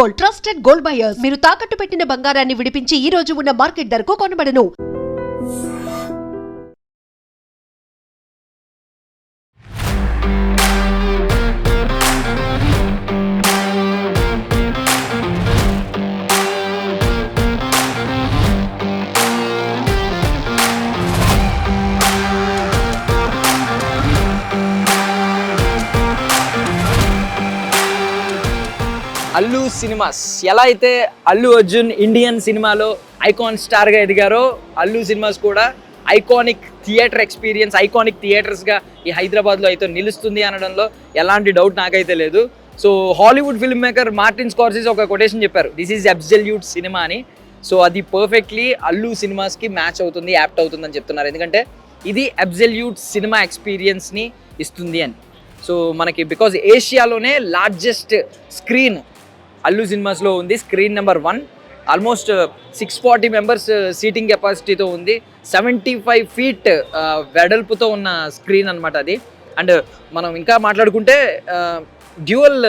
Gold, trusted gold buyers. మీరు తాకట్టు పెట్టిన బంగారాన్ని విడిపించి ఈ రోజు ఉన్న మార్కెట్ ధరకు కొనబడను. అల్లు సినిమాస్ ఎలా అయితే అల్లు అర్జున్ ఇండియన్ సినిమాలో ఐకాన్ స్టార్గా ఎదిగారో అల్లు సినిమాస్ కూడా ఐకానిక్ థియేటర్ ఎక్స్పీరియన్స్, ఐకానిక్ థియేటర్స్గా ఈ హైదరాబాద్లో అయితే నిలుస్తుంది అనడంలో ఎలాంటి డౌట్ నాకైతే లేదు. So Hollywood film maker Martin Scorsese ఒక కొటేషన్ చెప్పారు, దిస్ ఈజ్ అబ్సల్యూట్ సినిమా అని. సో అది పర్ఫెక్ట్లీ అల్లు సినిమాస్కి మ్యాచ్ అవుతుంది, యాప్ట్ అవుతుందని చెప్తున్నారు. ఎందుకంటే ఇది అబ్సల్యూట్ సినిమా ఎక్స్పీరియన్స్ని ఇస్తుంది అని. సో మనకి బికాజ్ ఏషియాలోనే లార్జెస్ట్ స్క్రీన్ అల్లు సినిమాస్లో ఉంది, screen number 1. Almost 640 members seating కెపాసిటీతో ఉంది, 75 feet వెడల్పుతో ఉన్న స్క్రీన్ అనమాట అది. అండ్ మనం ఇంకా మాట్లాడుకుంటే డ్యూయల్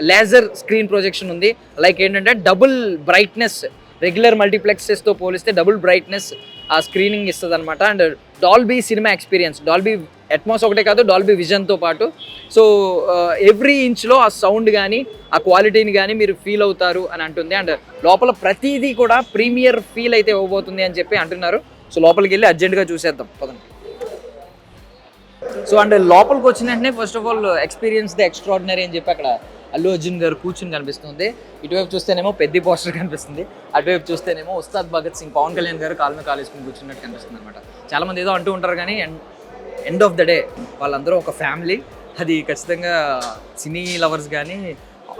లేజర్ స్క్రీన్ ప్రొజెక్షన్ ఉంది. లైక్ ఏంటంటే డబుల్ బ్రైట్నెస్, రెగ్యులర్ మల్టీప్లెక్సెస్తో పోలిస్తే డబుల్ బ్రైట్నెస్ ఆ స్క్రీనింగ్ ఇస్తుంది అనమాట. And Dolby cinema experience, Dolby Atmos ఒకటే కాదు, డాల్బీ విజన్తో పాటు. సో ఎవ్రీ ఇంచ్లో ఆ సౌండ్ కానీ ఆ క్వాలిటీని కానీ మీరు ఫీల్ అవుతారు అని అంటుంది. అండ్ లోపల ప్రతిదీ కూడా ప్రీమియర్ ఫీల్ అయితే ఇవ్వబోతుంది అని చెప్పి అంటున్నారు. సో లోపలికి వెళ్ళి అర్జెంట్గా చూసేద్దాం పదండి. సో అండ్ లోపలికి వచ్చిన వెంటనే first of all experience the extraordinary అని చెప్పి అక్కడ అల్లు అర్జున్ గారు కూర్చుని కనిపిస్తుంది. ఇటువైపు చూస్తేనేమో పెద్ద పోస్టర్ కనిపిస్తుంది, అటువైపు చూస్తేనేమో ఉస్తాద్ భగత్ సింగ్, పవన్ కళ్యాణ్ గారు కాలు మీద కాలు వేసుకుని కూర్చున్నట్టు కనిపిస్తుంది అనమాట. చాలామంది ఏదో అంటూ ఉంటారు కానీ ఎండ్ ఆఫ్ ద డే వాళ్ళందరూ ఒక ఫ్యామిలీ. అది ఖచ్చితంగా సినీ లవర్స్ కానీ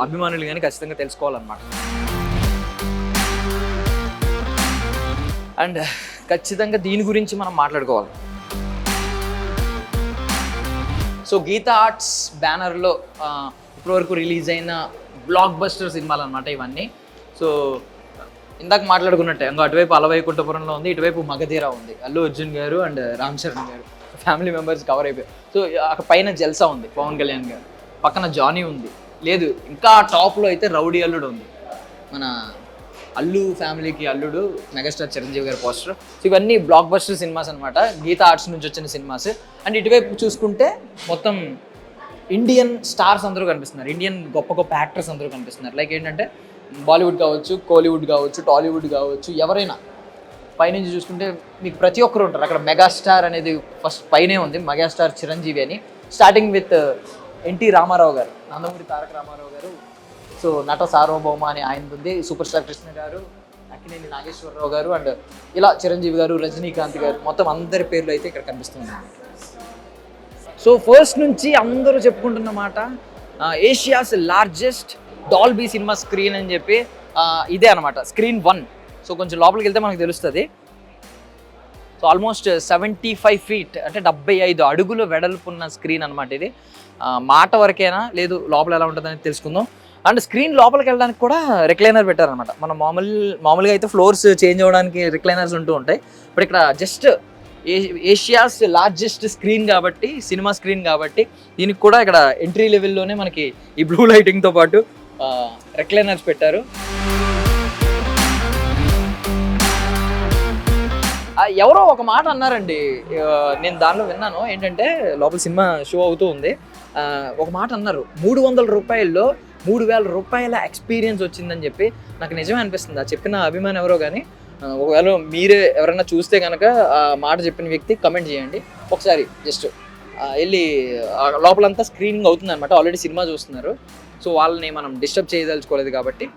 అభిమానులు కానీ ఖచ్చితంగా తెలుసుకోవాలన్నమాట. అండ్ ఖచ్చితంగా దీని గురించి మనం మాట్లాడుకోవాలి. సో గీతా ఆర్ట్స్ బ్యానర్లో ఇప్పటివరకు రిలీజ్ అయిన బ్లాక్ బస్టర్ సినిమాలు అనమాట ఇవన్నీ. సో ఇందాక మాట్లాడుకున్నట్టే ఇంకా అటువైపు అలవైకుంఠపురంలో ఉంది, ఇటువైపు మగధీర ఉంది. అల్లు అర్జున్ గారు అండ్ రామ్ చరణ్ గారు ఫ్యామిలీ మెంబర్స్ కవర్ అయిపోయారు. సో అక్కడ పైన జల్సా ఉంది, పవన్ కళ్యాణ్ గారు పక్కన జానీ ఉంది, లేదు ఇంకా టాప్లో అయితే రౌడీ అల్లుడు ఉంది, మన అల్లు ఫ్యామిలీకి అల్లుడు మెగాస్టార్ చిరంజీవి గారి పోస్టర్. సో ఇవన్నీ బ్లాక్ బస్టర్ సినిమాస్ అనమాట, గీతా ఆర్ట్స్ నుంచి వచ్చిన సినిమాస్. అండ్ ఇటువైపు చూసుకుంటే మొత్తం ఇండియన్ స్టార్స్ అందరూ కనిపిస్తున్నారు, ఇండియన్ గొప్ప గొప్ప యాక్టర్స్ అందరూ కనిపిస్తున్నారు. లైక్ ఏంటంటే బాలీవుడ్ కావచ్చు, కోలీవుడ్ కావచ్చు, టాలీవుడ్ కావచ్చు, ఎవరైనా పైనుంచి చూసుకుంటే మీకు ప్రతి ఒక్కరు ఉంటారు. అక్కడ మెగాస్టార్ అనేది ఫస్ట్ పైనే ఉంది, మెగాస్టార్ చిరంజీవి అని. స్టార్టింగ్ విత్ ఎన్టీ రామారావు గారు, నందమూరి తారక రామారావు గారు. సో నట సార్వభౌమ అని ఆయన ఉంది, సూపర్ స్టార్ కృష్ణ గారు, అక్కినేని నాగేశ్వరరావు గారు, అండ్ ఇలా చిరంజీవి గారు, రజనీకాంత్ గారు, మొత్తం అందరి పేర్లు అయితే ఇక్కడ కనిపిస్తున్నాయి. సో ఫస్ట్ నుంచి అందరూ చెప్పుకుంటున్న మాట Asia's largest Dolby cinema screen అని చెప్పి ఇదే అనమాట, స్క్రీన్ 1. సో కొంచెం లోపలికి వెళ్తే మనకు తెలుస్తుంది. సో ఆల్మోస్ట్ 75 feet అంటే 75 అడుగులు వెడల్పున్న స్క్రీన్ అనమాట ఇది. మాట వరకేనా లేదు లోపల ఎలా ఉంటుందని తెలుసుకుందాం. అండ్ స్క్రీన్ లోపలికి వెళ్ళడానికి కూడా రిక్లైనర్ పెట్టారనమాట. మనం మామూలుగా అయితే ఫ్లోర్స్ చేంజ్ అవ్వడానికి రిక్లైనర్స్ ఉంటూ ఉంటాయి, బట్ ఇక్కడ జస్ట్ ఏషియాస్ లార్జెస్ట్ స్క్రీన్ కాబట్టి, సినిమా స్క్రీన్ కాబట్టి దీనికి కూడా ఇక్కడ ఎంట్రీ లెవెల్లోనే మనకి ఈ బ్లూ లైటింగ్తో పాటు రిక్లైనర్స్ పెట్టారు. ఎవరో ఒక మాట అన్నారండి, నేను దానిలో విన్నాను. ఏంటంటే లోపల సినిమా షో అవుతూ ఉంది, ఒక మాట అన్నారు, 300 రూపాయల్లో 3000 రూపాయల ఎక్స్పీరియన్స్ వచ్చిందని చెప్పి. నాకు నిజమే అనిపిస్తుంది. ఆ చెప్పిన అభిమానం ఎవరో కానీ, ఒకవేళ మీరే ఎవరైనా చూస్తే కనుక ఆ మాట చెప్పిన వ్యక్తి కమెంట్ చేయండి ఒకసారి. జస్ట్ వెళ్ళి లోపలంతా స్క్రీనింగ్ అవుతుంది అనమాట, ఆల్రెడీ సినిమా చూస్తున్నారు. సో వాళ్ళని మనం డిస్టర్బ్ చేయదలుచుకోలేదు కాబట్టి.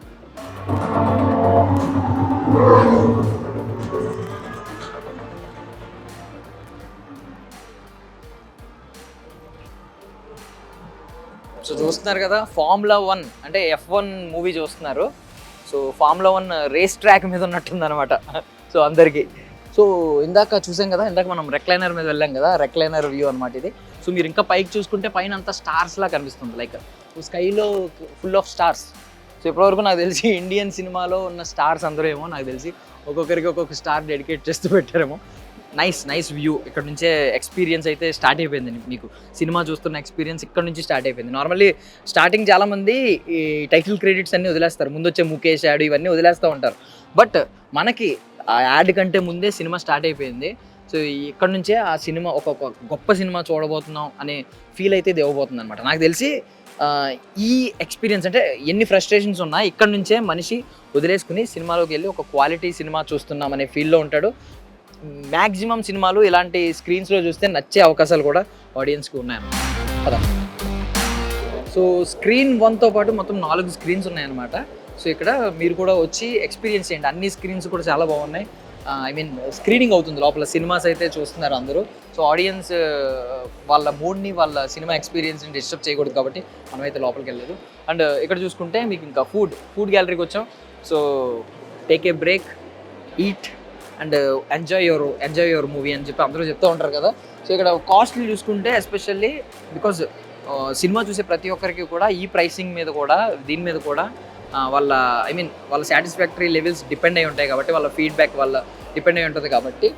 సో చూస్తున్నారు కదా, ఫార్ములా 1 అంటే F1 మూవీ చూస్తున్నారు. సో ఫార్ములా 1 రేస్ ట్రాక్ మీద ఉన్నట్టుంది అనమాట సో అందరికీ. సో ఇందాక చూసాం కదా, ఇందాక మనం రెక్లైనర్ మీద వెళ్ళాం కదా, రెక్లైనర్ వ్యూ అనమాట ఇది. సో మీరు ఇంకా పైకి చూసుకుంటే పైన అంతా స్టార్స్లా కనిపిస్తుంది, లైక్ స్కైలో ఫుల్ ఆఫ్ స్టార్స్. సో ఇప్పటివరకు నాకు తెలిసి ఇండియన్ సినిమాలో ఉన్న స్టార్స్ అందరూ ఏమో నాకు తెలిసి ఒక్కొక్కరికి ఒక్కొక్క స్టార్ డెడికేట్ చేస్తూ పెట్టారేమో. Nice view. ఇక్కడ నుంచే ఎక్స్పీరియన్స్ అయితే స్టార్ట్ అయిపోయింది. మీకు సినిమా చూస్తున్న ఎక్స్పీరియన్స్ ఇక్కడ నుంచి స్టార్ట్ అయిపోయింది. నార్మల్లీ స్టార్టింగ్ చాలామంది ఈ టైటిల్ క్రెడిట్స్ అన్నీ వదిలేస్తారు, ముందు వచ్చే ముఖేష్ యాడ్ ఇవన్నీ వదిలేస్తూ ఉంటారు. బట్ మనకి ఆ యాడ్ కంటే ముందే సినిమా స్టార్ట్ అయిపోయింది. సో ఇక్కడ నుంచే ఆ సినిమా ఒక గొప్ప సినిమా చూడబోతున్నాం అనే ఫీల్ అయితే ఇది ఇవ్వబోతుంది అనమాట. నాకు తెలిసి ఈ ఎక్స్పీరియన్స్ అంటే ఎన్ని ఫ్రస్ట్రేషన్స్ ఉన్నా ఇక్కడ నుంచే మనిషి వదిలేసుకుని సినిమాలోకి వెళ్ళి ఒక క్వాలిటీ సినిమా చూస్తున్నాం అనే ఫీల్లో ఉంటాడు. మ్యాక్సిమం సినిమాలు ఇలాంటి స్క్రీన్స్లో చూస్తే నచ్చే అవకాశాలు కూడా ఆడియన్స్కి ఉన్నాయన్నమాట కదా. సో స్క్రీన్ 1తో పాటు మొత్తం 4 స్క్రీన్స్ ఉన్నాయన్నమాట. సో ఇక్కడ మీరు కూడా వచ్చి ఎక్స్పీరియన్స్ చేయండి. అన్ని స్క్రీన్స్ కూడా చాలా బాగున్నాయి. ఐ మీన్ స్క్రీనింగ్ అవుతుంది లోపల, సినిమాస్ అయితే చూస్తున్నారు అందరూ. సో ఆడియన్స్ వాళ్ళ మూడ్ని వాళ్ళ సినిమా ఎక్స్పీరియన్స్ని డిస్టర్బ్ చేయకూడదు కాబట్టి మనమైతే లోపలికి వెళ్ళలేదు. అండ్ ఇక్కడ చూసుకుంటే మీకు ఇంకా ఫుడ్ గ్యాలరీకి వచ్చాం. So take a break, eat and enjoy your movie అని చెప్పి అందరూ చెప్తూ ఉంటారు కదా. సో ఇక్కడ కాస్ట్లీ చూసుకుంటే ఎస్పెషల్లీ బికాజ్ సినిమా చూసే ప్రతి ఒక్కరికి కూడా ఈ ప్రైసింగ్ మీద కూడా దీని మీద కూడా వాళ్ళ వాళ్ళ సాటిస్ఫాక్టరీ లెవెల్స్ డిపెండ్ అయి ఉంటాయి కాబట్టి, వాళ్ళ ఫీడ్బ్యాక్ వాళ్ళ డిపెండ్ అయి ఉంటుంది కాబట్టి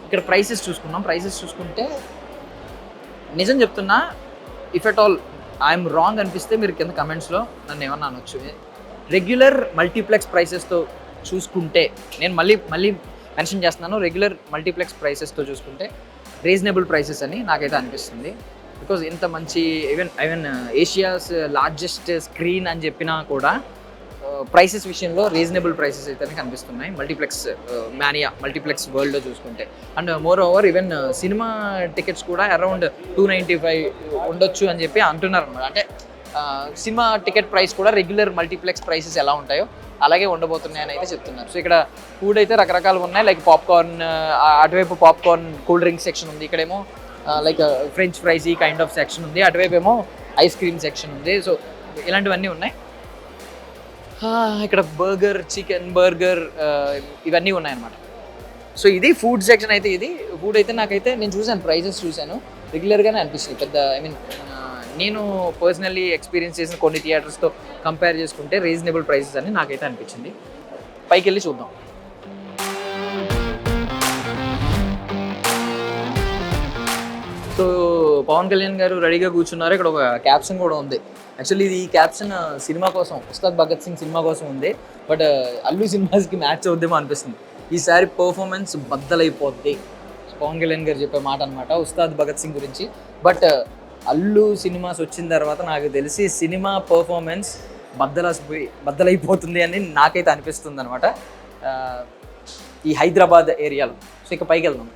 ఇక్కడ ప్రైసెస్ చూసుకున్నాం. ప్రైసెస్ చూసుకుంటే నిజం చెప్తున్నా, if at all I'm wrong అనిపిస్తే మీరు కింద కమెంట్స్లో నన్ను ఏమన్నా అనొచ్చు. రెగ్యులర్ మల్టీప్లెక్స్ ప్రైసెస్తో చూసుకుంటే, నేను మళ్ళీ మెన్షన్ చేస్తున్నాను, రెగ్యులర్ మల్టీప్లెక్స్ ప్రైసెస్తో చూసుకుంటే రీజనబుల్ ప్రైసెస్ అని నాకైతే అనిపిస్తుంది. బికాజ్ ఇంత మంచి ఈవెన్ ఏషియాస్ లార్జెస్ట్ స్క్రీన్ అని చెప్పినా కూడా ప్రైసెస్ విషయంలో రీజనబుల్ ప్రైసెస్ అయితే కనిపిస్తున్నాయి మల్టీప్లెక్స్ వరల్డ్లో చూసుకుంటే. And more over even cinema tickets కూడా అరౌండ్ 295 ఉండొచ్చు అని చెప్పి అంటున్నారు అనమాట. అంటే సినిమా టికెట్ ప్రైస్ కూడా రెగ్యులర్ మల్టీప్లెక్స్ ప్రైసెస్ ఎలా ఉంటాయో అలాగే ఉండబోతున్నాయని అయితే చెప్తున్నారు. సో ఇక్కడ ఫుడ్ అయితే రకరకాలు ఉన్నాయి, లైక్ పాప్కార్న్, అటువైపు పాప్కార్న్ కూల్ డ్రింక్ సెక్షన్ ఉంది, ఇక్కడేమో లైక్ ఫ్రెంచ్ ఫ్రైస్ ఈ కైండ్ ఆఫ్ సెక్షన్ ఉంది, అటువైపు ఏమో ఐస్ క్రీమ్ సెక్షన్ ఉంది. సో ఇలాంటివన్నీ ఉన్నాయి. ఇక్కడ చికెన్ బర్గర్ ఇవన్నీ ఉన్నాయన్నమాట. సో ఇది ఫుడ్ సెక్షన్ అయితే. ఇది ఫుడ్ అయితే నాకైతే నేను చూశాను, ప్రైజెస్ చూశాను, రెగ్యులర్గానే అనిపిస్తుంది. పెద్ద నేను పర్సనల్లీ ఎక్స్పీరియన్స్ చేసిన కొన్ని థియేటర్స్తో కంపేర్ చేసుకుంటే రీజనబుల్ ప్రైసెస్ అని నాకైతే అనిపించింది. పైకి వెళ్ళి చూద్దాం. సో పవన్ కళ్యాణ్ గారు రెడీగా కూర్చున్నారు. ఇక్కడ ఒక క్యాప్షన్ కూడా ఉంది. యాక్చువల్లీ ఇది ఈ క్యాప్షన్ సినిమా కోసం, ఉస్తాద్ భగత్ సింగ్ సినిమా కోసం ఉంది. బట్ అల్లు సినిమాస్కి మ్యాచ్ అవుద్దేమో అనిపిస్తుంది. ఈసారి పర్ఫార్మెన్స్ బద్దలైపోద్ది, పవన్ కళ్యాణ్ గారు చెప్పే మాట అనమాట ఉస్తాద్ భగత్ సింగ్ గురించి. బట్ అల్లు సినిమాస్ వచ్చిన తర్వాత నాకు తెలిసి సినిమా పర్ఫార్మెన్స్ బద్దలైపోతుంది అని నాకైతే అనిపిస్తుంది అనమాట ఈ హైదరాబాద్ ఏరియాలో. సో ఇక పైకి వెళ్దాం.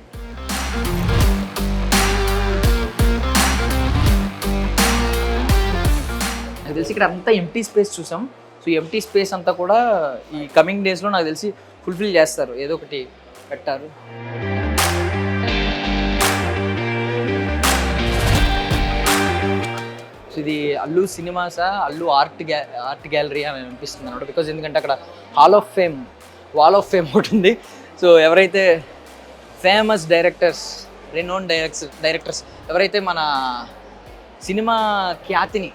నాకు తెలిసి ఇక్కడ అంతా ఎంటీ స్పేస్ చూసాం. సో ఎంటీ స్పేస్ అంతా కూడా ఈ కమింగ్ డేస్లో నాకు తెలిసి ఫుల్ఫిల్ చేస్తారు, ఏదో ఒకటి పెట్టారు. సో ఇది అల్లు సినిమాసా, అల్లు ఆర్ట్ గ్యాలరీ అని అనిపిస్తుంది అన్నమాట. బికాజ్ ఎందుకంటే అక్కడ వాల్ ఆఫ్ ఫేమ్ ఒకటి ఉంది. సో ఎవరైతే ఫేమస్ డైరెక్టర్స్, రెనోన్ డైరెక్టర్స్ ఎవరైతే మన సినిమా ఖ్యాతిని,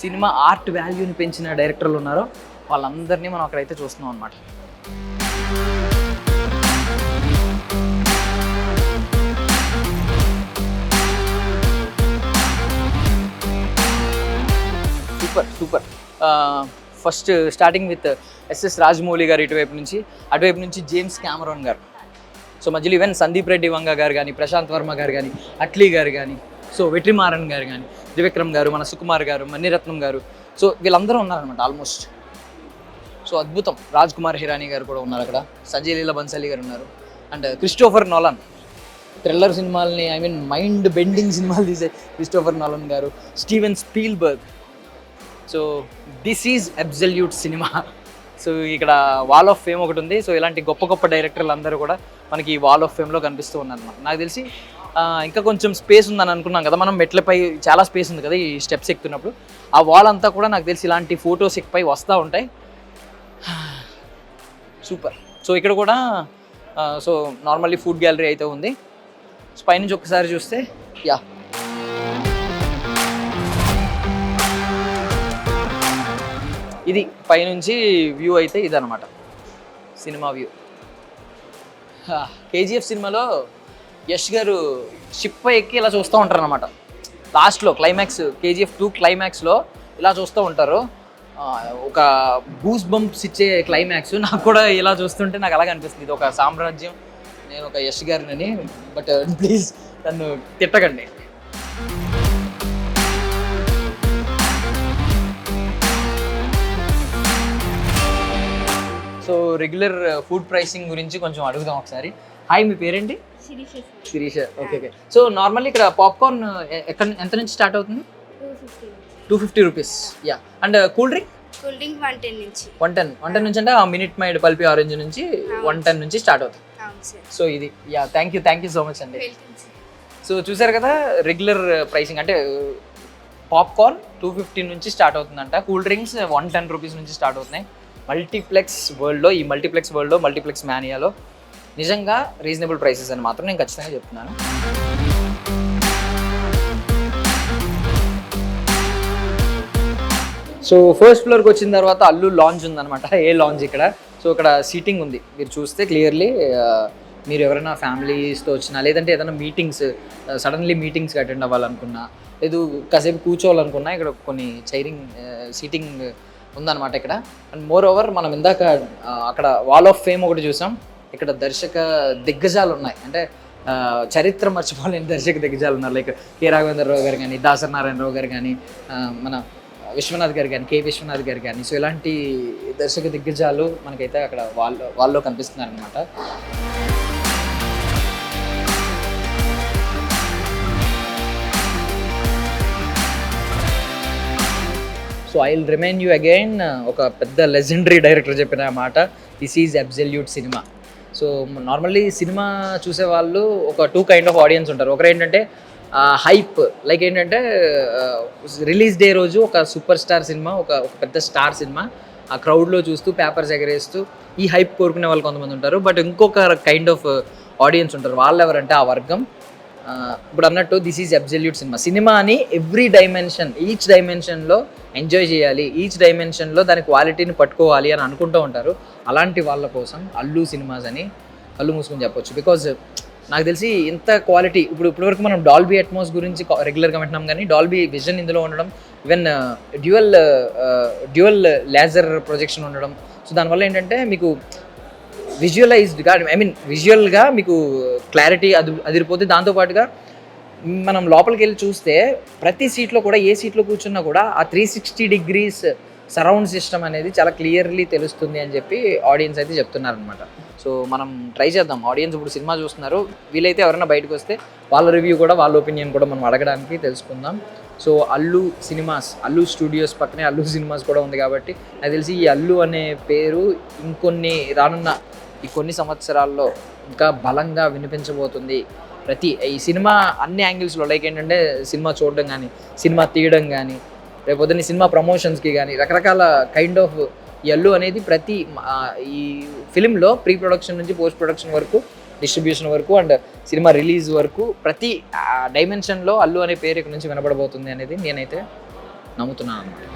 సినిమా ఆర్ట్ వాల్యూని పెంచిన డైరెక్టర్లు ఉన్నారో వాళ్ళందరినీ మనం అక్కడైతే చూస్తున్నాం అనమాట. Super. First starting with SS Rajamouli గారు ఇటువైపు నుంచి, అటువైపు నుంచి జేమ్స్ కెమెరాన్ గారు. సో మధ్యలో ఈవెన్ సందీప్ రెడ్డి వంగ గారు కానీ, ప్రశాంత్ వర్మ గారు కానీ, అట్లీ గారు కానీ, సో వెట్రిమారన్ గారు కానీ, త్రివిక్రమ్ గారు, మన సుకుమార్ గారు, మణిరత్నం గారు, సో వీళ్ళందరూ ఉన్నారనమాట ఆల్మోస్ట్. సో అద్భుతం. రాజ్ కుమార్ హిరానీ గారు కూడా ఉన్నారు అక్కడ, సంజయ్ లీలా బన్సాలి గారు ఉన్నారు. అండ్ క్రిస్టోఫర్ నోలన్, థ్రిల్లర్ సినిమాలని మైండ్ బెండింగ్ సినిమాలు తీసే క్రిస్టోఫర్ నోలన్ గారు, Steven Spielberg. So this is absolute cinema. So ఇక్కడ వాల్ ఆఫ్ ఫేమ్ ఒకటి ఉంది. సో ఇలాంటి గొప్ప డైరెక్టర్లు అందరూ కూడా మనకి ఈ వాల్ ఆఫ్ ఫేమ్లో కనిపిస్తూ ఉన్నారన్నమాట. నాకు తెలిసి ఇంకా కొంచెం స్పేస్ ఉందని అనుకున్నాం కదా మనం, మెట్లపై చాలా స్పేస్ ఉంది కదా ఈ స్టెప్స్ ఎక్కుతున్నప్పుడు. ఆ వాల్ అంతా కూడా నాకు తెలిసి ఇలాంటి ఫొటోస్ ఎక్కిపై వస్తూ ఉంటాయి. సూపర్. సో ఇక్కడ కూడా సో నార్మల్లీ ఫుడ్ గ్యాలరీ అయితే ఉంది. సో పైనుంచి ఒకసారి చూస్తే ఇది పైనుంచి వ్యూ అయితే ఇదనమాట, సినిమా వ్యూ. కేజీఎఫ్ సినిమాలో యష్ గారు షిప్ ఎక్కి ఇలా చూస్తూ ఉంటారు అనమాట. లాస్ట్లో క్లైమాక్స్ కేజీఎఫ్ 2 క్లైమాక్స్లో ఇలా చూస్తూ ఉంటారు. ఒక గూస్ బంప్స్ ఇచ్చే క్లైమాక్స్. నాకు కూడా ఇలా చూస్తుంటే నాకు అలాగే అనిపిస్తుంది, ఇది ఒక సామ్రాజ్యం, నేను ఒక యష్ గారిని. బట్ ప్లీజ్ నన్ను తిట్టకండి. సో రెగ్యులర్ ఫుడ్ ప్రైసింగ్ గురించి కొంచెం అడుగుదాం ఒకసారి. హాయ్, మీ పేరేంటి? శిరీష. ఓకే. సో నార్మల్లీ ఇక్కడ పాప్కార్న్ ఎంత నుంచి స్టార్ట్ అవుతుంది? 250 rupees. Yeah. And cool drink? 110 నుంచి అంటే మినిట్ మైడ్ పల్పి ఆరెంజ్ నుంచి 110 నుంచి స్టార్ట్ అవుతుంది. సో ఇది థ్యాంక్ యూ సో మచ్ అండి. సో చూసారు కదా, రెగ్యులర్ ప్రైసింగ్ అంటే పాప్కార్న్ 250 నుంచి స్టార్ట్ అవుతుందంట. కూల్ డ్రింక్స్ 110 రూపీస్ నుంచి స్టార్ట్ అవుతున్నాయి. మల్టీప్లెక్స్ వరల్డ్లో మల్టీప్లెక్స్ మానియాలో నిజంగా రీజనబుల్ ప్రైసెస్ అని మాత్రం నేను ఖచ్చితంగా చెప్తున్నాను. సో ఫస్ట్ ఫ్లోర్కి వచ్చిన తర్వాత అల్లు లాంజ్ ఉందన్నమాట. ఏ లాంజ్ ఇక్కడ. సో ఇక్కడ సీటింగ్ ఉంది, మీరు చూస్తే క్లియర్లీ. మీరు ఎవరైనా ఫ్యామిలీస్తో వచ్చినా, లేదంటే ఏదైనా సడన్లీ మీటింగ్స్కి అటెండ్ అవ్వాలనుకున్నా, లేదు కాసేపు కూర్చోవాలనుకున్నా, ఇక్కడ కొన్ని సీటింగ్ ఉందన్నమాట ఇక్కడ. అండ్ మోర్ ఓవర్ మనం ఇందాక అక్కడ వాల్ ఆఫ్ ఫేమ్ ఒకటి చూసాం. ఇక్కడ దర్శక దిగ్గజాలు ఉన్నాయి, అంటే చరిత్ర మర్చిపోలేని దర్శక దిగ్గజాలు ఉన్నారు. లైక్ కె రాఘవేంద్రరావు గారు కానీ, దాసరి నారాయణరావు గారు కానీ, మన విశ్వనాథ్ గారు కానీ, కె విశ్వనాథ్ గారు కానీ. సో ఇలాంటి దర్శక దిగ్గజాలు మనకైతే అక్కడ వాళ్ళలో కనిపిస్తున్నారు అనమాట. So I will remind you again, ఒక పెద్ద లెజెండరీ డైరెక్టర్ చెప్పిన మాట, this is absolute cinema. So normally cinema చూసే వాళ్ళు ఒక 2 కైండ్ ఆఫ్ ఆడియన్స్ ఉంటారు. ఒకరు ఏంటంటే హైప్, లైక్ ఏంటంటే రిలీజ్ డే రోజు ఒక సూపర్ స్టార్ సినిమా, ఒక పెద్ద స్టార్ సినిమా ఆ క్రౌడ్లో చూస్తూ పేపర్స్ ఎగరేస్తూ ఈ హైప్ కోరుకునే వాళ్ళు కొంతమంది ఉంటారు. బట్ ఇంకొక కైండ్ ఆఫ్ ఆడియన్స్ ఉంటారు. వాళ్ళు ఎవరంటే ఆ వర్గం. ఇప్పుడు అన్నట్టు దిస్ ఈజ్ అబ్సల్యూట్ సినిమా అని ఈచ్ డైమెన్షన్లో ఎంజాయ్ చేయాలి, ఈచ్ డైమెన్షన్లో దాని క్వాలిటీని పట్టుకోవాలి అని అనుకుంటూ ఉంటారు. అలాంటి వాళ్ళ కోసం అల్లు సినిమాస్ అని కళ్ళు మూసుకొని చెప్పొచ్చు. బికాజ్ నాకు తెలిసి ఇంత క్వాలిటీ, ఇప్పటివరకు మనం డాల్బీ అట్మాస్ గురించి రెగ్యులర్గా వింటున్నాం, కానీ డాల్బీ విజన్ ఇందులో ఉండడం, ఈవెన్ డ్యూయల్ లేజర్ ప్రొజెక్షన్ ఉండడం. సో దానివల్ల ఏంటంటే మీకు విజువలైజ్డ్గా, విజువల్గా మీకు క్లారిటీ అదిరిపోతే. దాంతోపాటుగా మనం లోపలికి వెళ్ళి చూస్తే ప్రతి సీట్లో కూడా, ఏ సీట్లో కూర్చున్నా కూడా ఆ 360 degrees సరౌండ్ సిస్టమ్ అనేది చాలా క్లియర్లీ తెలుస్తుంది అని చెప్పి ఆడియన్స్ అయితే చెప్తున్నారనమాట. సో మనం ట్రై చేద్దాం. ఆడియన్స్ ఇప్పుడు సినిమా చూస్తున్నారు, వీలైతే ఎవరైనా బయటకు వస్తే వాళ్ళ రివ్యూ కూడా, వాళ్ళ ఒపీనియన్ కూడా మనం అడగడానికి తెలుసుకుందాం. సో అల్లు అల్లు స్టూడియోస్ పక్కనే అల్లు సినిమాస్ కూడా ఉంది కాబట్టి నాకు తెలిసి ఈ అల్లు అనే పేరు ఇంకొన్ని రానున్న ఈ కొన్ని సంవత్సరాల్లో ఇంకా బలంగా వినిపించబోతుంది. ఈ సినిమా అన్ని యాంగిల్స్లో, లైక్ ఏంటంటే సినిమా చూడడం కానీ, సినిమా తీయడం కానీ, రేపొద్దున సినిమా ప్రమోషన్స్కి కానీ, రకరకాల కైండ్ ఆఫ్ ఈ అల్లు అనేది ప్రతి ఈ ఫిలింలో ప్రీ ప్రొడక్షన్ నుంచి పోస్ట్ ప్రొడక్షన్ వరకు, డిస్ట్రిబ్యూషన్ వరకు అండ్ సినిమా రిలీజ్ వరకు ప్రతి డైమెన్షన్లో అల్లు అనే పేరు ఇక్కడ నుంచి వినపడబోతుంది అనేది నేనైతే నమ్ముతున్నాను అన్నమాట.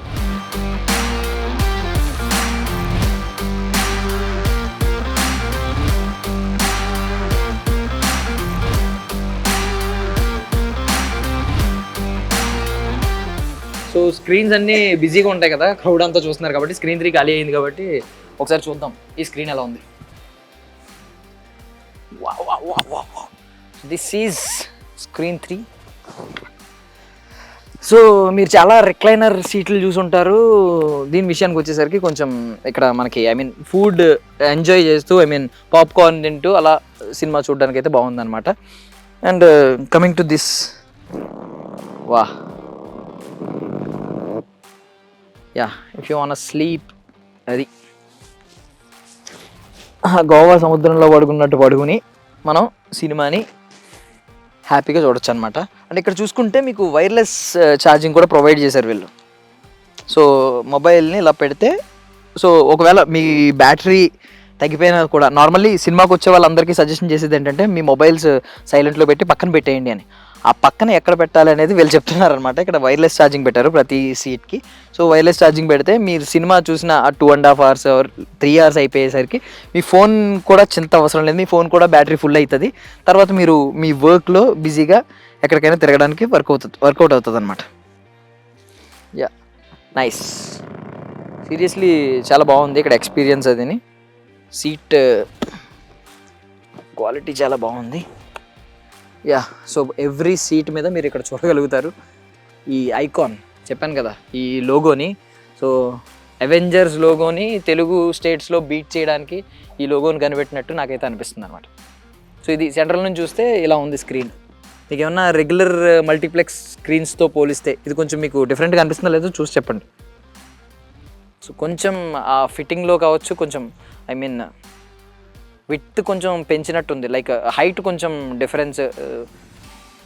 సో స్క్రీన్స్ అన్నీ బిజీగా ఉంటాయి కదా, క్రౌడ్ అంతా చూస్తున్నారు కాబట్టి. స్క్రీన్ 3 ఖాళీ అయింది కాబట్టి ఒకసారి చూద్దాం ఈ స్క్రీన్ ఎలా ఉంది. This is screen 3. సో మీరు చాలా రిక్లైనర్ సీట్లు చూసుంటారు. దీని విషయానికి వచ్చేసరికి కొంచెం ఇక్కడ మనకి ఫుడ్ ఎంజాయ్ చేస్తూ, పాప్కార్న్ తింటూ అలా సినిమా చూడడానికి అయితే బాగుందన్నమాట. And coming to this, if you want sleep, అది గోవా సముద్రంలో పడుకుని మనం సినిమాని హ్యాపీగా చూడొచ్చు అనమాట. అండ్ ఇక్కడ చూసుకుంటే మీకు వైర్లెస్ ఛార్జింగ్ కూడా ప్రొవైడ్ చేశారు వీళ్ళు. సో మొబైల్ని ఇలా పెడితే, సో ఒకవేళ మీ బ్యాటరీ తగ్గిపోయినా కూడా, నార్మల్లీ సినిమాకి వచ్చే వాళ్ళందరికీ సజెషన్ చేసేది ఏంటంటే మీ మొబైల్స్ సైలెంట్లో పెట్టి పక్కన పెట్టేయండి అని. ఆ పక్కన ఎక్కడ పెట్టాలి అనేది వీళ్ళు చెప్తున్నారనమాట. ఇక్కడ వైర్లెస్ ఛార్జింగ్ పెట్టారు ప్రతి సీట్కి. సో వైర్లెస్ ఛార్జింగ్ పెడితే మీరు సినిమా చూసిన ఆ 2.5 hours ఆర్ 3 hours అయిపోయేసరికి మీ ఫోన్ కూడా చింత అవసరం లేదు, మీ ఫోన్ కూడా బ్యాటరీ ఫుల్ అవుతుంది. తర్వాత మీరు మీ వర్క్లో బిజీగా ఎక్కడికైనా తిరగడానికి వర్కౌట్ అవుతుంది అనమాట. యా, నైస్, సీరియస్లీ చాలా బాగుంది ఇక్కడ ఎక్స్పీరియన్స్. అదిని సీట్ క్వాలిటీ చాలా బాగుంది. యా, సో ఎవ్రీ సీట్ మీద మీరు ఇక్కడ చూడగలుగుతారు ఈ ఐకాన్, చెప్పాను కదా ఈ లోగోని. సో అవెంజర్స్ లోగోని తెలుగు స్టేట్స్లో బీట్ చేయడానికి ఈ లోగోని కనిపెట్టినట్టు నాకైతే అనిపిస్తుంది అనమాట. సో ఇది సెంట్రల్ నుంచి చూస్తే ఇలా ఉంది స్క్రీన్. మీకు ఏమన్నా రెగ్యులర్ మల్టీప్లెక్స్ స్క్రీన్స్తో పోలిస్తే ఇది కొంచెం మీకు డిఫరెంట్గా అనిపిస్తుందో లేదో చూసి చెప్పండి. సో కొంచెం ఆ ఫిట్టింగ్లో కావచ్చు, కొంచెం ఐ మీన్ విడ్త్ కొంచెం పెంచినట్టుంది, లైక్ హైట్ కొంచెం డిఫరెన్స్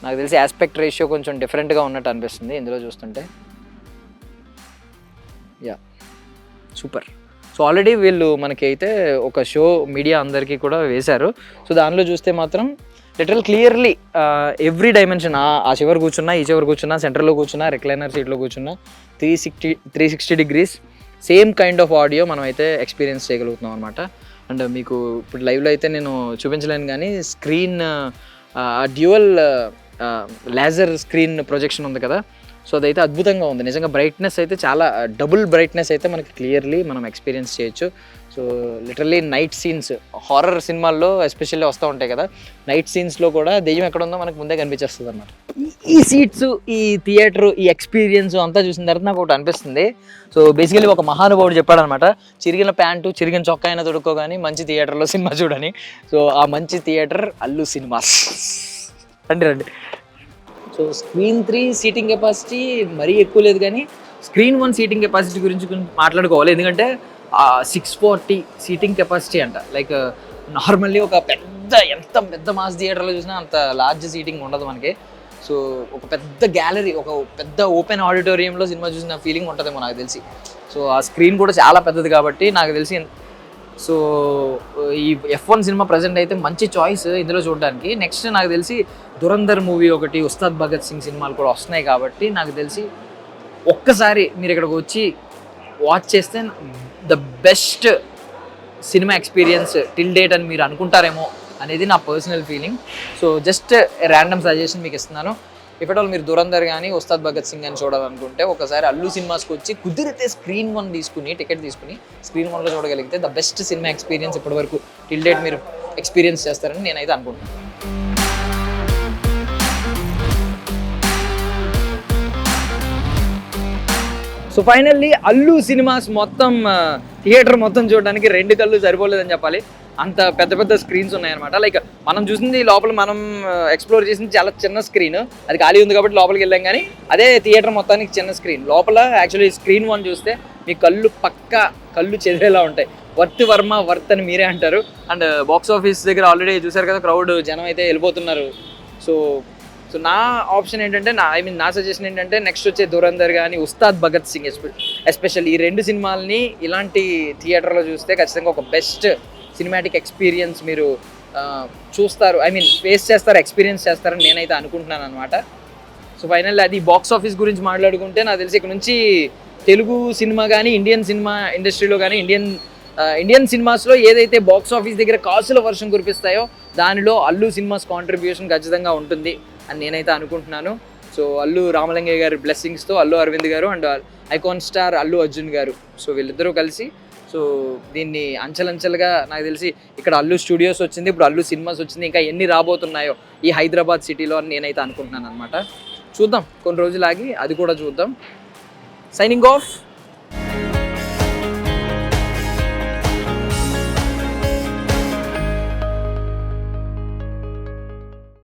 నాకు తెలిసి ఆస్పెక్ట్ రేషియో కొంచెం డిఫరెంట్గా ఉన్నట్టు అనిపిస్తుంది ఇందులో చూస్తుంటే. Yeah, super. సో ఆల్రెడీ వీళ్ళు మనకి అయితే ఒక షో మీడియా అందరికీ కూడా వేశారు. సో దానిలో చూస్తే మాత్రం లిటరల్ క్లియర్లీ ఎవ్రీ డైమెన్షన్, ఆ చివరి కూర్చున్నా, ఈ చివరి కూర్చున్నా, సెంటర్లో కూర్చున్నా, రిక్లైనర్ సీట్లో కూర్చున్నా 360 degrees same kind of audio మనం అయితే ఎక్స్పీరియన్స్ చేయగలుగుతున్నాం అనమాట. అండ్ మీకు ఇప్పుడు లైవ్లో అయితే నేను చూపించలేను, కానీ screen dual laser screen projection ఉంది కదా, సో అదైతే అద్భుతంగా ఉంది నిజంగా. బ్రైట్నెస్ అయితే చాలా డబుల్ బ్రైట్నెస్ అయితే మనకి క్లియర్లీ మనం ఎక్స్పీరియన్స్ చేయొచ్చు. So literally night scenes, horror సినిమాల్లో ఎస్పెషల్లీ వస్తూ ఉంటాయి కదా, నైట్ సీన్స్లో కూడా దెయ్యం ఎక్కడ ఉందో మనకు ముందే కనిపించేస్తుంది అన్నమాట. ఈ సీట్స్, ఈ థియేటర్, ఈ ఎక్స్పీరియన్స్ అంతా చూసిన తర్వాత నాకు ఒకటి అనిపిస్తుంది. సో బేసికలీ ఒక మహానుభావుడు చెప్పాడనమాట, చిరిగిన ప్యాంటు చిరిగిన చొక్కా అయినా తొడుక్కోగాని మంచి థియేటర్లో సినిమా చూడని. సో ఆ మంచి థియేటర్ అల్లు సినిమాస్. రండి. సో స్క్రీన్ 3 సీటింగ్ కెపాసిటీ మరీ ఎక్కువ లేదు, కానీ స్క్రీన్ 1 సీటింగ్ కెపాసిటీ గురించి మాట్లాడుకోవాలి. ఎందుకంటే 640 సీటింగ్ కెపాసిటీ అంట. లైక్ నార్మల్లీ ఒక ఎంత పెద్ద మాస్ థియేటర్లో చూసినా అంత లార్జ్ సీటింగ్ ఉండదు మనకి. సో ఒక పెద్ద గ్యాలరీ, ఒక పెద్ద ఓపెన్ ఆడిటోరియంలో సినిమా చూసిన ఫీలింగ్ ఉంటుందేమో నాకు తెలిసి. సో ఆ స్క్రీన్ కూడా చాలా పెద్దది కాబట్టి నాకు తెలిసి. సో ఈ F1 సినిమా ప్రజెంట్ అయితే మంచి చాయిస్ ఇందులో చూడడానికి. నెక్స్ట్ నాకు తెలిసి దురంధర్ మూవీ ఒకటి, ఉస్తాద్ భగత్ సింగ్ సినిమాలు కూడా వస్తున్నాయి కాబట్టి నాకు తెలిసి ఒక్కసారి మీరు ఇక్కడికి వచ్చి వాచ్ చేస్తే the best cinema experience till date అని మీరు అనుకుంటారేమో అనేది నా personal feeling. So just random suggestion మీకు ఇస్తున్నాను. ఇఫ్ ఎట్ ఆల్ మీరు దురంధర్ కానీ ఉస్తాద్ భగత్ సింగ్ అని చూడాలనుకుంటే ఒకసారి అల్లు సినిమాస్కి వచ్చి కుదిరితే స్క్రీన్ 1 తీసుకుని, టికెట్ తీసుకుని స్క్రీన్ 1లో చూడగలిగితే ద బెస్ట్ సినిమా ఎక్స్పీరియన్స్ ఇప్పటివరకు టిల్ డేట్ మీరు ఎక్స్పీరియన్స్ చేస్తారని నేనైతే అనుకుంటున్నాను. సో ఫైనల్లీ అల్లు సినిమాస్ మొత్తం థియేటర్ మొత్తం చూడడానికి 2 కళ్ళు సరిపోలేదని చెప్పాలి. అంత పెద్ద స్క్రీన్స్ ఉన్నాయన్నమాట. లైక్ మనం చూసింది లోపల, మనం ఎక్స్ప్లోర్ చేసింది చాలా చిన్న స్క్రీన్, అది ఖాళీ ఉంది కాబట్టి లోపలికి వెళ్ళాం. కానీ అదే థియేటర్ మొత్తానికి చిన్న స్క్రీన్. లోపల యాక్చువల్లీ స్క్రీన్ 1 చూస్తే మీ కళ్ళు చెదిరేలా ఉంటాయి. వర్త్ అని మీరే అంటారు. అండ్ బాక్స్ ఆఫీస్ దగ్గర ఆల్రెడీ చూసారు కదా, క్రౌడ్ జనం అయితే వెళ్ళిపోతున్నారు. సో నా ఆప్షన్ ఏంటంటే, నా సజెషన్ ఏంటంటే నెక్స్ట్ వచ్చే దురంధర్ కానీ ఉస్తాద్ భగత్ సింగ్ ఎస్పెషల్లీ ఈ 2 సినిమాలని ఇలాంటి థియేటర్లో చూస్తే ఖచ్చితంగా ఒక బెస్ట్ సినిమాటిక్ ఎక్స్పీరియన్స్ మీరు చూస్తారు, ఫేస్ చేస్తారు, ఎక్స్పీరియన్స్ చేస్తారని నేనైతే అనుకుంటున్నాను అనమాట. సో ఫైనల్ అది బాక్స్ ఆఫీస్ గురించి మాట్లాడుకుంటే నాకు తెలిసి ఇక్కడ నుంచి తెలుగు సినిమా కానీ, ఇండియన్ సినిమా ఇండస్ట్రీలో కానీ, ఇండియన్ సినిమాస్లో ఏదైతే బాక్స్ ఆఫీస్ దగ్గర కాసుల వర్షం కురిపిస్తాయో దానిలో అల్లు సినిమాస్ కాంట్రిబ్యూషన్ ఖచ్చితంగా ఉంటుంది అని నేనైతే అనుకుంటున్నాను. సో అల్లు రామలింగయ్య గారి బ్లెస్సింగ్స్తో అల్లు అరవింద్ గారు and icon star Allu Arjun గారు, సో వీళ్ళిద్దరూ కలిసి సో దీన్ని అంచెలంచెలుగా నాకు తెలిసి ఇక్కడ అల్లు స్టూడియోస్ వచ్చింది, ఇప్పుడు అల్లు సినిమాస్ వచ్చింది, ఇంకా ఎన్ని రాబోతున్నాయో ఈ హైదరాబాద్ సిటీలో అని నేనైతే అనుకుంటున్నాను అనమాట. చూద్దాం, కొన్ని రోజులు ఆగి అది కూడా చూద్దాం. Signing off.